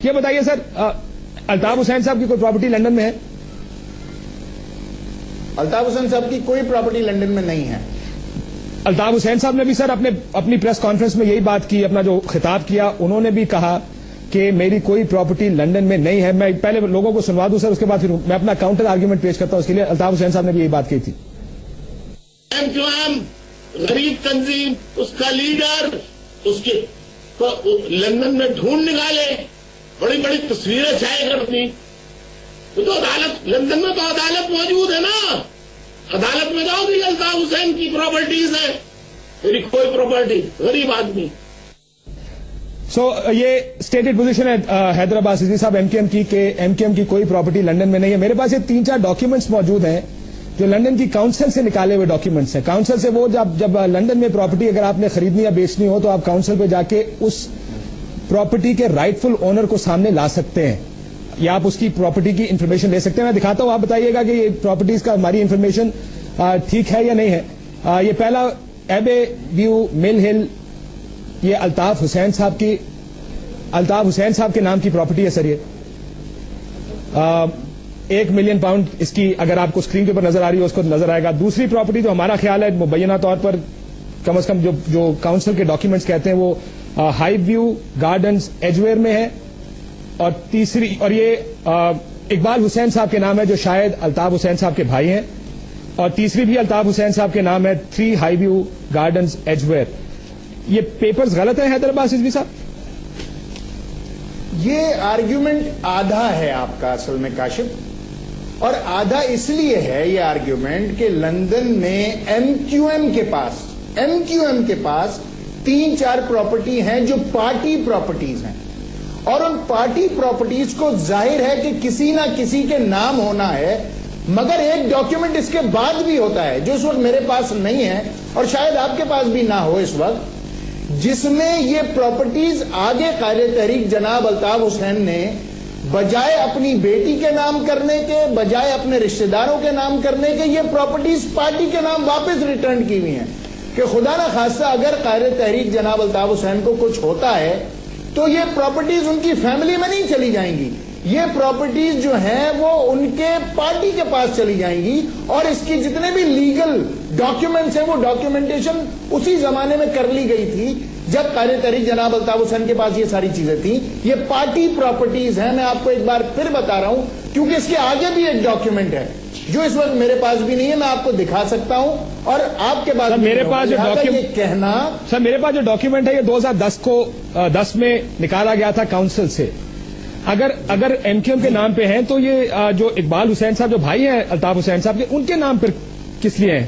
یہ بتائیے سر، الطاف حسین صاحب کی کوئی پراپرٹی لندن میں ہے؟ الطاف حسین صاحب کی کوئی پراپرٹی لندن میں نہیں ہے. الطاف حسین صاحب نے بھی سر اپنی پریس کانفرنس میں یہی بات کی، اپنا جو خطاب کیا انہوں نے بھی کہا کہ میری کوئی پراپرٹی لندن میں نہیں ہے. میں پہلے لوگوں کو سنوا دوں سر، اس کے بعد پھر میں اپنا کاؤنٹر آرگیومنٹ پیش کرتا ہوں. اس کے لیے الطاف حسین صاحب نے بھی یہی بات کی تھی. ایم غریب تنظیم، اس کا لیڈر، اس کے لندن میں ڈھونڈ نکالے، بڑی بڑی تصویریں شائع کرتی. تو عدالت لندن میں تو عدالت موجود ہے نا، عدالت میں جاؤ کہ الطاف حسین کی پراپرٹیز ہیں، میری کوئی پراپرٹی، غریب آدمی. یہ اسٹیٹڈ پوزیشن ہے حیدرآباد سیدھی صاحب ایم کیو ایم کی کہ ایم کیو ایم کی کوئی پراپرٹی لندن میں نہیں ہے. میرے پاس یہ 3-4 ڈاکیومنٹس موجود ہیں جو لندن کی کاؤنسل سے نکالے ہوئے ڈاکیومنٹس ہیں. کاؤنسل سے وہ جب لندن میں پراپرٹی اگر آپ نے خریدنی یا بیچنی ہو تو آپ کاؤنسل پہ جا کے اس پراپرٹی کے رائٹ فل اونر کو سامنے لا سکتے ہیں یا آپ اس کی پراپرٹی کی انفارمیشن لے سکتے ہیں. میں دکھاتا ہوں، آپ بتائیے گا کہ یہ پراپرٹیز کا ہماری انفارمیشن ٹھیک ہے یا نہیں ہے. یہ پہلا ایبے ویو مل ہل، یہ الطاف حسین صاحب کے نام کی پراپرٹی ہے سر. یہ 1 ملین پاؤنڈ اس کی اگر آپ کو اسکرین کے اوپر نظر آ رہی ہے اس کو نظر آئے گا. دوسری پراپرٹی جو ہمارا خیال ہے مبینہ طور پر کم از کم جو کاؤنسل کے ڈاکیومنٹس کہتے ہیں وہ ہائی ویو گارڈنز ایجویئر میں ہے. اور تیسری، اور یہ اقبال حسین صاحب کے نام ہے جو شاید الطاف حسین صاحب کے بھائی ہیں. اور تیسری بھی الطاف حسین صاحب کے نام ہے 3 ہائی ویو گارڈنز ایجویئر. یہ پیپرز غلط ہیں حیدرآباد سیدھی صاحب؟ یہ آرگیومنٹ آدھا ہے آپ کا اصل میں کاشف، اور آدھا اس لیے ہے یہ آرگیومنٹ کہ لندن میں ایم کیو ایم کے پاس 3-4 پراپرٹی ہیں جو پارٹی پراپرٹیز ہیں، اور ان پارٹی پراپرٹیز کو ظاہر ہے کہ کسی نہ کسی کے نام ہونا ہے. مگر ایک ڈاکیومنٹ اس کے بعد بھی ہوتا ہے جو اس وقت میرے پاس نہیں ہے اور شاید آپ کے پاس بھی نہ ہو اس وقت، جس میں یہ پراپرٹیز آگے قائد تحریک جناب الطاف حسین نے بجائے اپنی بیٹی کے نام کرنے کے، بجائے اپنے رشتہ داروں کے نام کرنے کے، یہ پراپرٹیز پارٹی کے نام واپس ریٹرن کی ہوئی ہیں کہ خدا نہ خواستہ اگر قائد تحریک جناب الطاف حسین کو کچھ ہوتا ہے تو یہ پراپرٹیز ان کی فیملی میں نہیں چلی جائیں گی، یہ پراپرٹیز جو ہیں وہ ان کے پارٹی کے پاس چلی جائیں گی. اور اس کی جتنے بھی لیگل ڈاکیومنٹس ہیں وہ ڈاکیومنٹیشن اسی زمانے میں کر لی گئی تھی جب قائد تحریک جناب الطاف حسین کے پاس یہ ساری چیزیں تھیں. یہ پارٹی پراپرٹیز ہیں. میں آپ کو ایک بار پھر بتا رہا ہوں کیونکہ اس کے آگے بھی ایک ڈاکیومنٹ ہے جو اس وقت میرے پاس بھی نہیں ہے، میں آپ کو دکھا سکتا ہوں اور آپ کے پاس میرے پاس جو ڈاکیومنٹ ہے یہ 2010 میں نکالا گیا تھا کاؤنسل سے. اگر ایم کیو ایم کے نام پہ ہیں تو یہ جو اقبال حسین صاحب جو بھائی ہیں الطاف حسین صاحب کے، ان کے نام پر کس لیے ہیں؟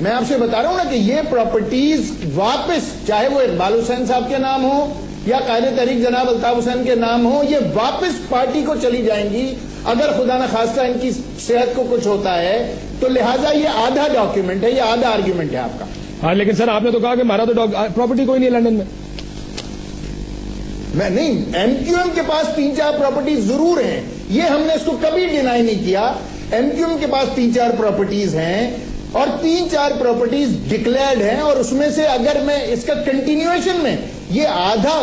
میں آپ سے بتا رہا ہوں نا کہ یہ پراپرٹیز واپس چاہے وہ اقبال حسین صاحب کے نام ہو یا قائد تحریک جناب الطاف حسین کے نام ہو، یہ واپس پارٹی کو چلی جائیں گی اگر خدا نہ خواستہ ان کی صحت کو کچھ ہوتا ہے. تو لہٰذا یہ آدھا ڈاکیومنٹ ہے، یہ آدھا آرگیومنٹ ہے آپ کا. ہاں لیکن سر آپ نے تو کہا کہ ہمارا تو پراپرٹی کوئی نہیں ہے لندن میں نہیں، ایم کیو ایم کے پاس 3-4 پراپرٹیز ضرور ہیں، یہ ہم نے اس کو کبھی ڈینائی نہیں کیا. ایم کیو ایم کے پاس 3-4 پراپرٹیز ہیں اور 3-4 پراپرٹیز ڈکلیئرڈ ہیں، اور اس میں سے اگر میں اس کا کنٹینیویشن میں یہ آدھا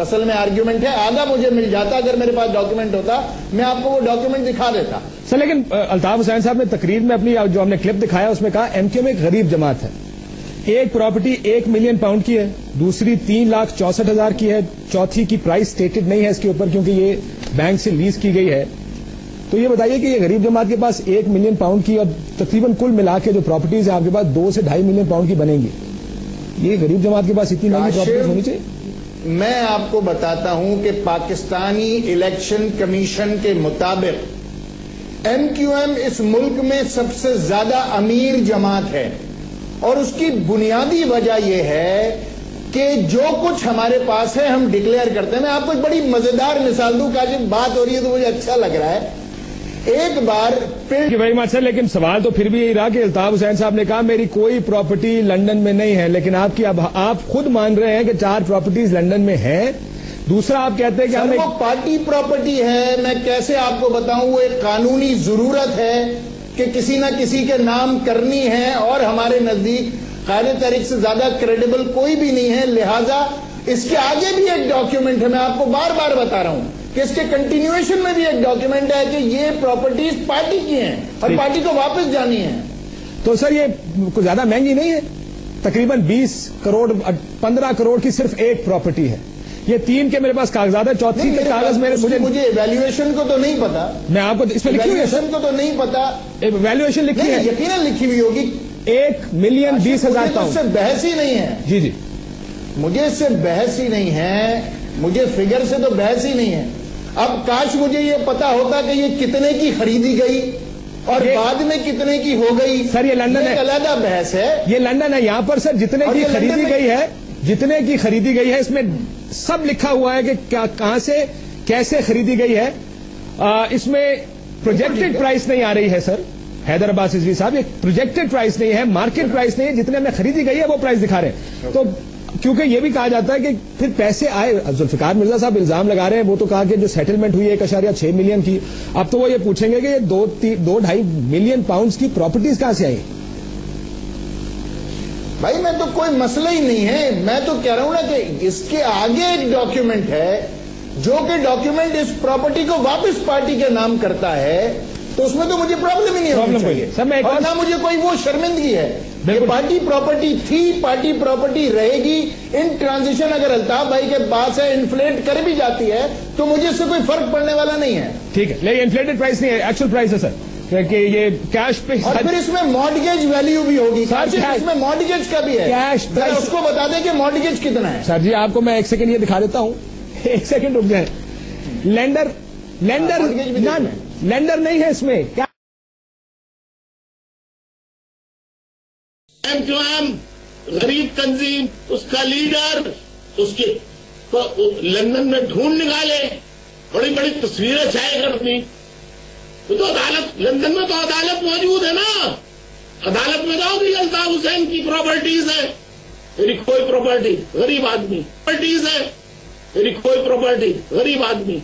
اصل میں آرگیومنٹ ہے، آدھا مجھے مل جاتا اگر میرے پاس ڈاکیومنٹ ہوتا میں آپ کو وہ ڈاکیومنٹ دکھا دیتا. سر لیکن الطاف حسین صاحب نے تقریر میں اپنی جو ہم نے کلپ دکھایا اس میں کہا ایم کیو ایم ایک غریب جماعت ہے. ایک پراپرٹی 1 ملین پاؤنڈ کی ہے، دوسری 3,64,000 کی ہے، چوتھی کی پرائس سٹیٹڈ نہیں ہے اس کے اوپر کیونکہ یہ بینک سے لیز کی گئی ہے. تو یہ بتائیے کہ یہ غریب جماعت کے پاس 1 ملین پاؤنڈ کی اور تقریباً کل ملا کے جو پراپرٹیز ہیں آپ کے پاس 2 سے 2.5 ملین پاؤنڈ کی بنیں گی. یہ غریب جماعت کے پاس اتنی مہنگی پراپرٹیز ہونی چاہیے؟ میں آپ کو بتاتا ہوں کہ پاکستانی الیکشن کمیشن کے مطابق ایم کیو ایم اس ملک میں سب سے زیادہ امیر جماعت ہے، اور اس کی بنیادی وجہ یہ ہے کہ جو کچھ ہمارے پاس ہے ہم ڈکلیئر کرتے ہیں. میں آپ کو ایک بڑی مزیدار مثال دوں، کہ جب بات ہو رہی ہے تو مجھے اچھا لگ رہا ہے. ایک بار ویری مچ سر، لیکن سوال تو پھر بھی یہی رہا کہ الطاف حسین صاحب نے کہا میری کوئی پراپرٹی لندن میں نہیں ہے، لیکن آپ خود مان رہے ہیں کہ 4 پراپرٹیز لندن میں ہیں. دوسرا آپ کہتے ہیں کہ ہمیں وہ پارٹی پراپرٹی ہے. میں کیسے آپ کو بتاؤں، وہ ایک قانونی ضرورت ہے کہ کسی نہ کسی کے نام کرنی ہے، اور ہمارے نزدیک قائد تحریک سے زیادہ کریڈیبل کوئی بھی نہیں ہے. لہذا اس کے آگے بھی ایک ڈاکیومنٹ ہے, میں آپ کو بار بار بتا رہا ہوں کہ اس کے کنٹینیویشن میں بھی ایک ڈاکیومنٹ ہے کہ یہ پراپرٹیز پارٹی کی ہیں اور پارٹی کو واپس جانی ہے. تو سر یہ کچھ زیادہ مہنگی نہیں ہے, تقریباً 20 کروڑ 15 کروڑ کی صرف ایک پراپرٹی ہے. یہ 3 کے میرے پاس کاغذات ہیں, چوتھی کے کاغذ مجھے ایویلویشن کو تو نہیں پتا, میں آپ کو اس میں لکھی ہوئی ہے سر, کو تو نہیں پتا, ایویلویشن لکھی ہے, یقیناً لکھی ہوئی ہوگی, 1,20,000 پاؤنڈ. اس سے بحث ہی نہیں ہے. جی جی, مجھے اس سے بحث ہی نہیں ہے, مجھے فگر سے تو بحث ہی نہیں ہے. اب کاش مجھے یہ پتا ہوتا کہ یہ کتنے کی خریدی گئی اور بعد میں کتنے کی ہو گئی. سر یہ لندن ہے, علیحدہ بحث ہے, یہ لندن ہے. یہاں پر سر جتنے کی خریدی گئی ہے, جتنے کی خریدی گئی ہے اس میں سب لکھا ہوا ہے کہ کہاں سے کیسے خریدی گئی ہے. اس میں پروجیکٹڈ پرائس نہیں آ رہی ہے سر حیدر عباس رضوی صاحب, یہ پروجیکٹڈ پرائس نہیں ہے, مارکیٹ پرائس نہیں ہے, جتنے میں خریدی گئی ہے وہ پرائس دکھا رہے ہیں. تو کیونکہ یہ بھی کہا جاتا ہے کہ پھر پیسے آئے, ذوالفقار مرزا صاحب الزام لگا رہے ہیں, وہ تو کہا کہ جو سیٹلمنٹ ہوئی 1.6 ملین کی, اب تو وہ یہ پوچھیں گے کہ یہ 2.5 ملین پاؤنڈز کی پراپرٹیز کہاں سے آئی. بھائی میں تو کوئی مسئلہ ہی نہیں ہے, میں تو کہہ رہا ہوں نا کہ اس کے آگے ایک ڈاکیومنٹ ہے جو کہ ڈاکیومنٹ اس پراپرٹی کو واپس پارٹی کے نام کرتا ہے, تو اس میں تو مجھے پرابلم ہی نہیں ہونی چاہیے. اور نہ مجھے کوئی وہ شرمندگی ہے. یہ پارٹی پراپرٹی تھی, پارٹی پراپرٹی رہے گی. ان ٹرانزیشن اگر الطاف بھائی کے پاس ہے, انفلیٹ کر بھی جاتی ہے تو مجھے اس سے کوئی فرق پڑنے والا نہیں ہے. ٹھیک ہے, لیکن انفلیٹڈ پرائس نہیں ہے, ایکچوئل پرائس ہے سر, کہ یہ کیش پہ. اور پھر اس میں مارٹگیج ویلیو بھی ہوگی, اس میں مارٹگیج کا بھی ہے. کیش اس کو بتا دیں کہ مارٹگیج کتنا ہے. سر جی آپ کو میں 1 سیکنڈ یہ دکھا دیتا ہوں, 1 سیکنڈ رک جائیں. لینڈر نہیں ہے اس میں. کیا MQM غریب تنظیم, اس کا لیڈر, اس کے لندن میں ڈھونڈ نکالے, بڑی بڑی تصویریں چھائے کرتی. تو عدالت, لندن میں تو عدالت موجود ہے نا, عدالت میں جاؤ کہ الطاف حسین کی پراپرٹیز ہے, میری کوئی پراپرٹی, غریب آدمی, پراپرٹیز ہے, میری کوئی پراپرٹی, غریب آدمی.